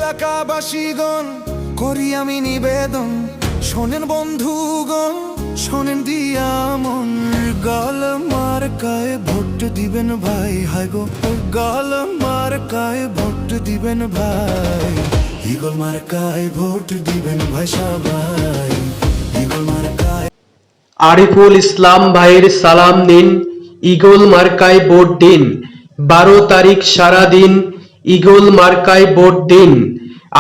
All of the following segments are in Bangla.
এলাকাবাসীগণ করি আমি নিবেদন, শোনেন বন্ধুগণ, শোনেন দিয়া মন। গাল মার্কায় ভোট দিবেন ভাই, হায় গো গাল মার্কায় ভোট দিবেন ভাই। ঈগল মার্কায় ভোট দিবেন ভাই সবাই, ঈগল মার্কায়। আরিফুল ইসলাম ভাইয়ের সালাম নিন, ঈগল মার্কায় ভোট দিন। 12 তারিখ সারাদিন ঈগল মার্কায় ভোট দিন।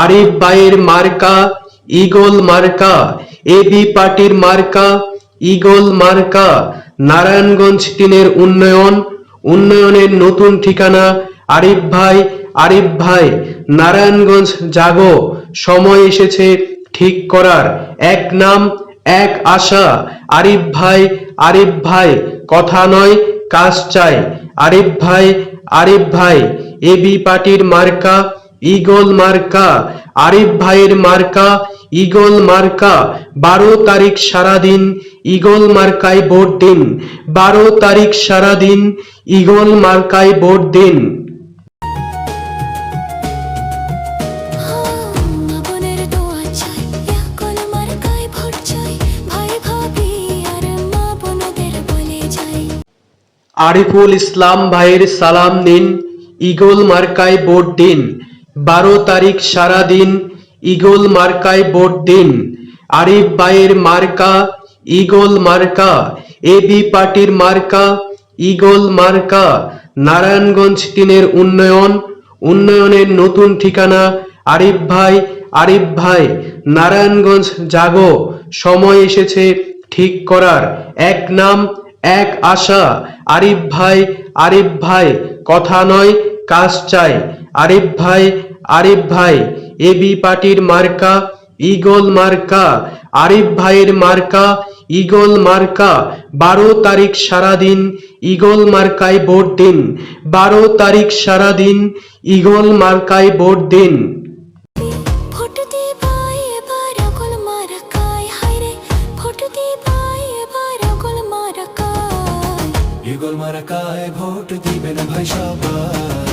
আরিফ ভাইয়ের মার্কা ঈগল মার্কা, এবি পার্টির মার্কা ঈগল মার্কা। নারায়ণগঞ্জ 3-এর উন্নয়নের নতুন ঠিকানা আরিফ ভাই, আরিফ ভাই। নারায়ণগঞ্জ জাগো, সময় এসেছে ঠিক করার। এক নাম এক আশা, আরিফ ভাই, আরিফ ভাই। কথা নয় কাজ চাই, আরিফ ভাই, আরিফ ভাই। এবি পার্টির মার্কা ঈগল মার্কা, আরিফ ভাইয়ের মার্কা ঈগল মার্কা। 12 তারিখ সারাদিন ঈগল মার্কায় ভোট দিন। 12 তারিখ সারাদিন ঈগল মার্কায় ভোট দিন। আরিফুল ইসলাম ভাইয়ের সালাম নিন, ঈগল মার্কায় ভোট দিন। 12 তারিখ সারাদিন ঈগল মার্কায় ভোট দিন। আরিফ ভাইয়ের মার্কা ঈগল মার্কা, এবি পার্টির মার্কা ঈগল মার্কা। নারায়ণগঞ্জ 3-এর উন্নয়নের নতুন ঠিকানা আরিফ ভাই, আরিফ ভাই। নারায়ণগঞ্জ জাগো, সময় এসেছে ঠিক করার। এক নাম এক আশা, আরিফ ভাই, আরিফ ভাই। কথা নয় কাজ চাই, আরিফ ভাই, আরিফ ভাই। এবি পার্টির মার্কা ঈগল মার্কা, আরিফ ভাইয়ের মার্কা ঈগল মার্কা। 12 তারিখ সারাদিন ঈগল মার্কায় ভোট দিন। 12 তারিখ সারাদিন ঈগল মার্কায় ভোট দিন। ঈগল মার্কায় ভোট দিবেন ভাই সবাই।